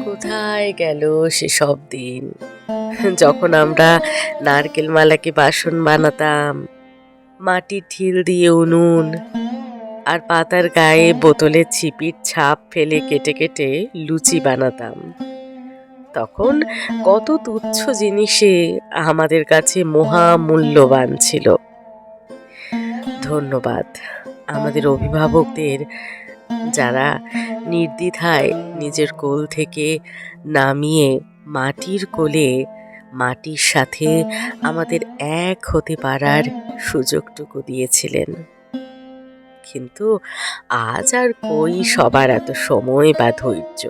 কোথায় গেল সেসব দিন যখন আমরা নারকেল মালাকে বাসন বানাতাম, মাটির ঢিল দিয়ে উনুন আর পাতার গায়ে বোতলের ছিপির ছাপ ফেলে কেটে কেটে লুচি বানাতাম। তখন কত তুচ্ছ জিনিসে আমাদের কাছে মহামূল্যবান ছিল। ধন্যবাদ আমাদের অভিভাবকদের, যারা নির্দ্বিধায় নিজের কোল থেকে নামিয়ে মাটির কোলে মাটির সাথে আমাদের এক হতে পারার সুযোগটুকু দিয়েছিলেন। কিন্তু আজ আর কই সবার এত সময় বা ধৈর্য।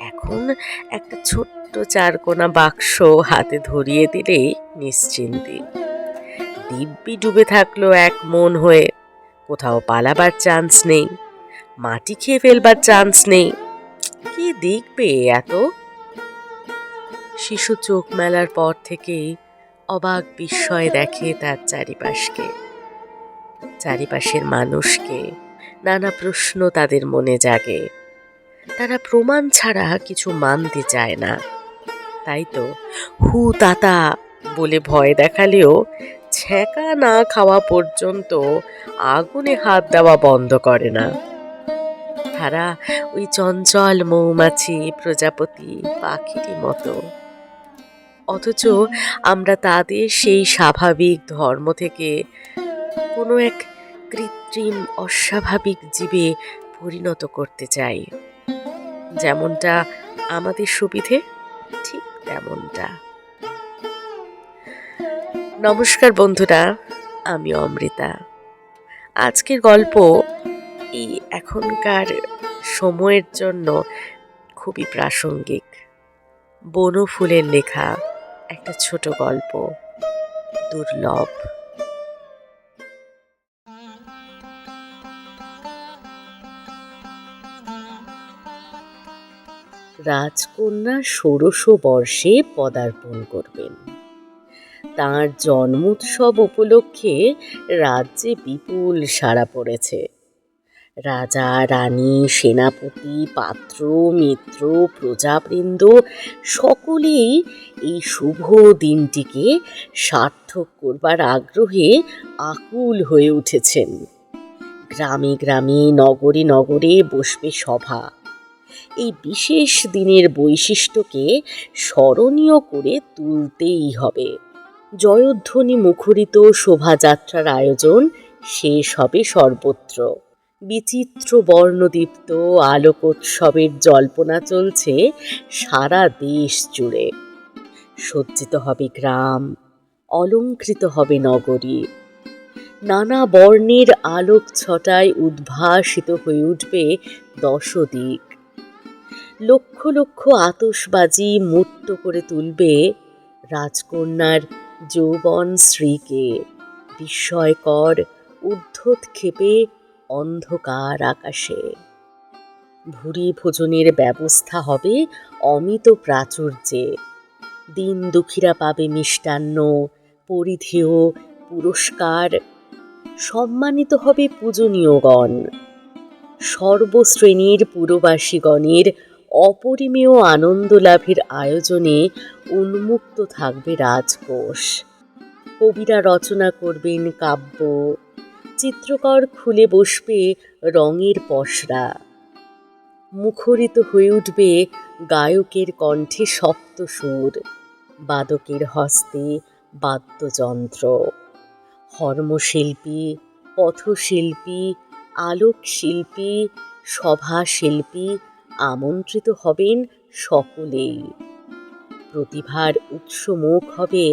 এখন একটা ছোট্ট চারকোনা বাক্স হাতে ধরিয়ে দিলেই নিশ্চিন্তে দিব্যি ডুবে থাকলো এক মন হয়ে। কোথাও পালাবার চান্স নেই, মাটি খেয়ে ফেলবার চান্স নেই। কি দেখবে এত? শিশু চোখ মেলার পর থেকেই অবাক বিস্ময় দেখে তার চারিপাশকে, চারিপাশের মানুষকে। নানা প্রশ্ন তাদের মনে জাগে। তারা প্রমাণ ছাড়া কিছু মানতে চায় না। তাই তো হু তাতা বলে ভয় দেখালেও ছ্যাঁকা না খাওয়া পর্যন্ত আগুনে হাত দেওয়া বন্ধ করে না। তারা ওই চঞ্চল মৌমাছি, প্রজাপতি, পাখিরই মতো। অথচ আমরা তাদের সেই স্বাভাবিক ধর্ম থেকে কোনো এক কৃত্রিম অস্বাভাবিক জীবে পরিণত করতে চাই। যেমনটা আমাদের সুবিধে, ঠিক তেমনটা। নমস্কার বন্ধুরা, আমি অমৃতা। আজকের গল্প এই এখনকার সময়ের জন্য খুবই প্রাসঙ্গিক। বনফুলের লেখা একটা ছোট গল্প, দুর্লভ। রাজকন্যা ১৬০০ বর্ষে পদার্পণ করবেন। তাঁর জন্মোৎসব উপলক্ষে রাজ্যে বিপুল সাড়া পড়েছে। রাজা, রানী, সেনাপতি, পাত্র, মিত্র, প্রজাবৃন্দ সকলেই এই শুভ দিনটিকে সার্থক করবার আগ্রহে আকুল হয়ে উঠেছেন। গ্রামে গ্রামে, নগরে নগরে বসবে সভা। এই বিশেষ দিনের বৈশিষ্ট্যকে স্মরণীয় করে তুলতেই হবে। জয়ধ্বনি মুখরিত শোভাযাত্রার আয়োজন শেষ হবে সর্বত্র। বিচিত্র বর্ণদীপ্ত আলোকোৎসবের জল্পনা চলছে সারা দেশ জুড়ে। সজ্জিত হবে গ্রাম, অলঙ্কৃত হবে নগরী। নানা বর্ণের আলোক ছটায় উদ্ভাসিত হয়ে উঠবে দশদিক। লক্ষ লক্ষ আতশবাজি মূর্ত করে তুলবে রাজকন্যার যৌবন শ্রীকে বিস্ময়কর ঊর্ধ্বক্ষেপে অন্ধকার আকাশে। ভুরি ভোজনের ব্যবস্থা হবে অমিত প্রাচুর্যে। দিন দুঃখীরা পাবে মিষ্টান্ন, পরিধেয়, পুরস্কার। সম্মানিত হবে পূজনীয়গণ। সর্বশ্রেণীর পুরবাসীগণের অপরিমেয় আনন্দ লাভের আয়োজনে উন্মুক্ত থাকবে রাজকোষ। কবিরা রচনা করবেন কাব্য, চিত্রকর খুলে বসবে রঙের পসরা। মুখরিত হয়ে উঠবে গায়কের কণ্ঠে সপ্তসুর, বাদকের হস্তে বাদ্যযন্ত্র। হর্মশিল্পী, পথশিল্পী, আলোকশিল্পী, সভাশিল্পী আমন্ত্রিত হবেন সকলেই। প্রতিভার উৎসমুখ হবে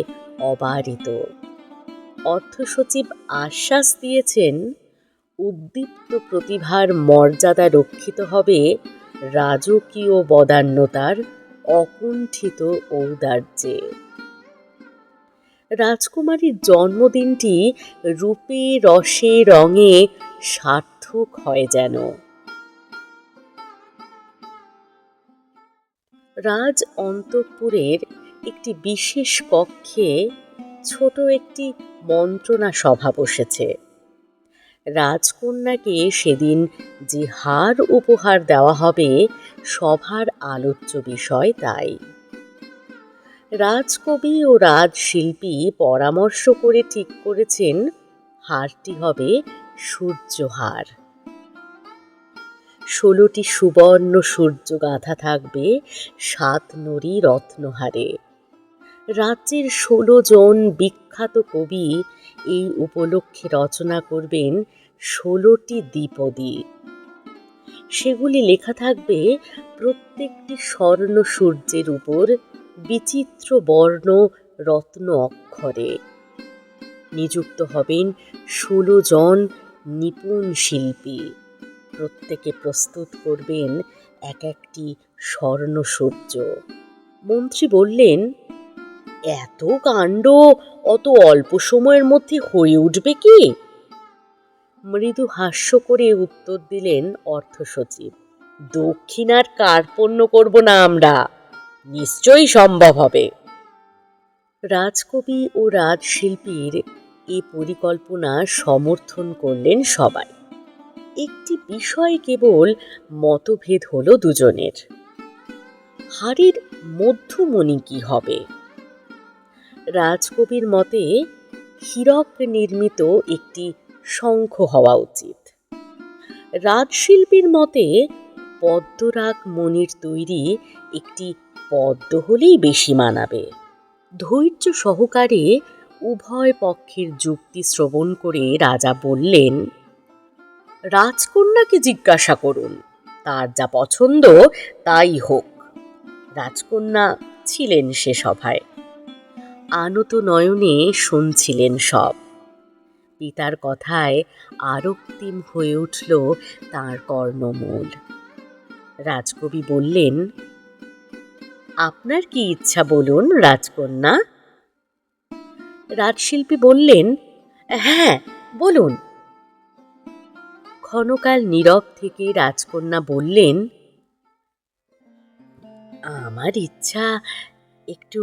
অবারিত। অর্থসচিব আশ্বাস দিয়েছেন, উদ্দীপ্ত প্রতিভার মর্যাদা রক্ষিত হবে রাজকীয় বদান্যতার অকুণ্ঠিত ঔদার্যে। রাজকুমারীর জন্মদিনটি রূপে, রসে, রঙে সার্থক হয় যেন। রাজ অন্তঃপুরের একটি বিশেষ কক্ষে ছোট একটি মন্ত্রণা সভা বসেছে। রাজকন্যাকে সেদিন যে হার উপহার দেওয়া হবে সভার আলোচ্য বিষয় তাই। রাজকবি ও রাজশিল্পী পরামর্শ করে ঠিক করেছেন হারটি হবে সূর্যহার। 16টি সুবর্ণ সূর্য গাঁথা থাকবে 7 নড়ি রত্নহারে। রাজ্যের 16 জন বিখ্যাত কবি এই উপলক্ষে রচনা করবেন 16টি দ্বিপদী। সেগুলি লেখা থাকবে প্রত্যেকটি স্বর্ণ সূর্যের উপর বিচিত্র বর্ণ রত্ন অক্ষরে। নিযুক্ত হবেন 16 জন নিপুণ শিল্পী। প্রত্যেকে প্রস্তুত করবেন এক একটি স্বর্ণ সূর্য। মন্ত্রী বললেন, এত কাণ্ড অত অল্প সময়ের মধ্যে হয়ে উঠবে কি? মৃদু হাস্য করে উত্তর দিলেন অর্থ সচিব, দক্ষিণার কার্পণ্য করব না আমরা, নিশ্চয়ই সম্ভব হবে। রাজকবি ও রাজশিল্পীর এই পরিকল্পনা সমর্থন করলেন সবাই। একটি বিষয় কেবল মতভেদ হলো দুজনের। হাড়ির মধ্যমণি কি হবে? রাজকবির মতে হীরক নির্মিত একটি শঙ্খ হওয়া উচিত। রাজশিল্পীর মতে পদ্মরাগ মণির তৈরি একটি পদ্ম হলেই বেশি মানাবে। ধৈর্য সহকারে উভয় পক্ষের যুক্তি শ্রবণ করে রাজা বললেন, রাজকন্যাকে জিজ্ঞাসা করুন, তার যা পছন্দ তাই হোক। রাজকন্যা ছিলেন সে সভায়, আনত নয়নে শুনছিলেন সব। পিতার কথায় আরক্তিম হয়ে উঠল তাঁর কর্ণমূল। রাজকবি বললেন, আপনার কি ইচ্ছা বলুন রাজকন্যা? রাজশিল্পী বললেন, হ্যাঁ বলুন। ক্ষণকাল নীরব থেকে রাজকন্যা বললেন, আমার ইচ্ছা একটু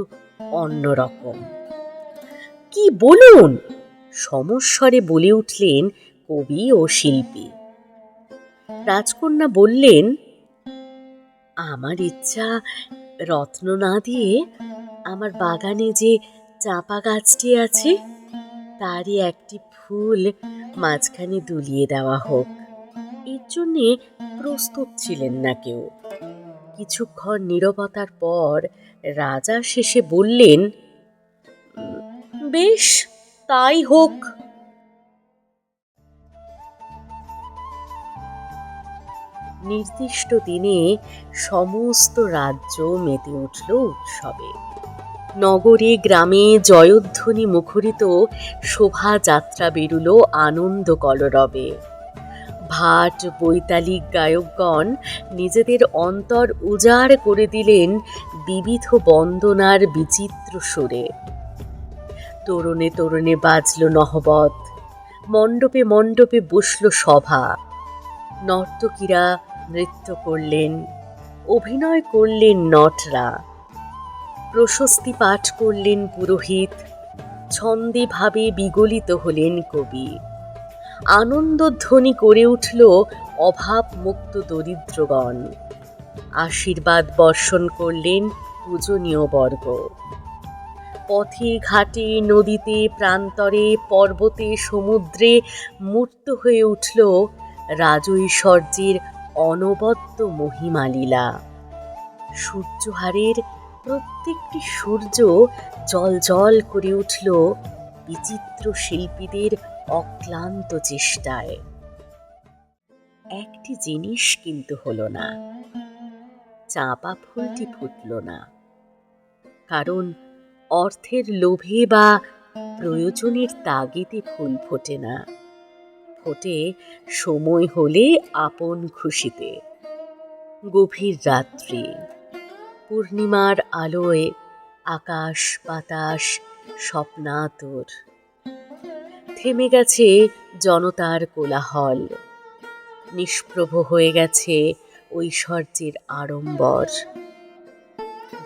অন্যরকম। কি বলুন? সমস্বরে বলে উঠলেন কবি ও শিল্পী। রাজকন্যা বললেন, আমার ইচ্ছা রত্ন না দিয়ে আমার বাগানে যে চাঁপা গাছটি আছে তারই একটি ফুল মাঝখানে দুলিয়ে দেওয়া হোক। এর জন্যে প্রস্তুত ছিলেন না কেউ। কিছুক্ষণ নীরবতার পর রাজা শেষে বললেন, বেশ তাই হোক। নির্দিষ্ট দিনে সমস্ত রাজ্য মেতে উঠল উৎসবে। নগরে গ্রামে জয়ধ্বনি মুখরিত শোভাযাত্রা বেরুল আনন্দ কলরবে। ভাট বৈতালিক গায়কগণ নিজেদের অন্তর উজাড় করে দিলেন বিবিধ বন্দনার বিচিত্র সুরে। তরুণে তরুণে বাজল নহবত, মণ্ডপে মণ্ডপে বসল সভা। নর্তকীরা নৃত্য করলেন, অভিনয় করলেন নটরা, প্রশস্তি পাঠ করলেন পুরোহিত, ছন্দে ভাবে বিগলিত হলেন কবি। আনন্দধ্বনি করে উঠল অভাব মুক্ত দরিদ্রগণ। আশীর্বাদ বর্ষণ করলেন পূজনীয় বর্গ। পথে ঘাটে নদীতে প্রান্তরে পর্বতে সমুদ্রে মূর্ত হয়ে উঠল রাজৈশ্বর্যের অনবদ্য মহিমালীলা। সূর্যহারের প্রত্যেকটি সূর্য জ্বলজ্বল করে উঠল বিচিত্র শিল্পীদের অক্লান্ত চেষ্টায়। একটি জিনিস কিন্তু হলো না, চাঁপা ফুলটি ফুটল না। কারণ অর্থের লোভে বা প্রয়োজনের তাগিদে ফুল ফোটে না, ফোটে সময় হলে আপন খুশিতে। গভীর রাত্রি, পূর্ণিমার আলোয় আকাশ বাতাস স্বপ্নাতুর। থেমে গেছে জনতার কোলাহল, নিষ্প্রভ হয়ে গেছে ঐশ্বর্যের আড়ম্বর।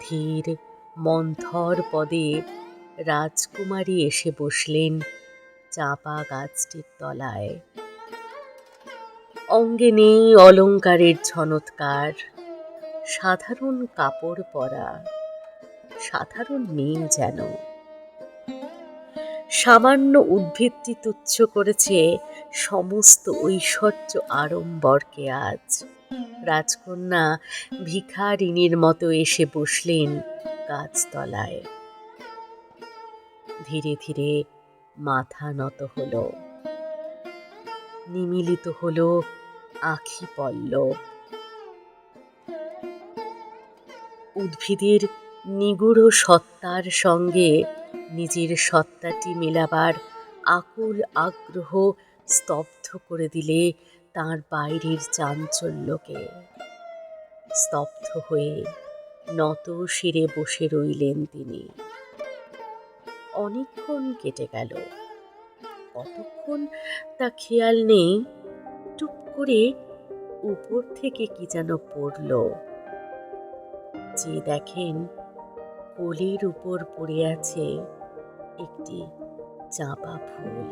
ধীর মন্থর পদে রাজকুমারী এসে বসলেন চাঁপা গাছটির তলায়। অঙ্গে নেই অলংকারের ঝনৎকার, সাধারণ কাপড় পরা, সাধারণ মেয়ে যেন। সামান্য উদ্ভিদটি তুচ্ছ করেছে সমস্ত ঐশ্বর্য আড়ম্বরকে আজ। রাজকন্যা ভিখারিনীর মতো এসে বসলেন গাছতলায়। ধীরে ধীরে মাথা নত হল, নিমীলিত হল আখি পল্লব। উদ্ভিদের নিগূঢ় সত্তার সঙ্গে নিজের সত্তাটি মেলাবার আকুল আগ্রহ স্তব্ধ করে দিলে তাঁর বাইরের চাঞ্চল্যকে। স্তব্ধ হয়ে নত শিরে বসে রইলেন তিনি। অনেকক্ষণ কেটে গেল, কতক্ষণ তা খেয়াল নেই। টুপ করে উপর থেকে কি যেন পড়ল, যে দেখেন কোলের উপর পড়ে আছে একটি চাঁপা ফুল।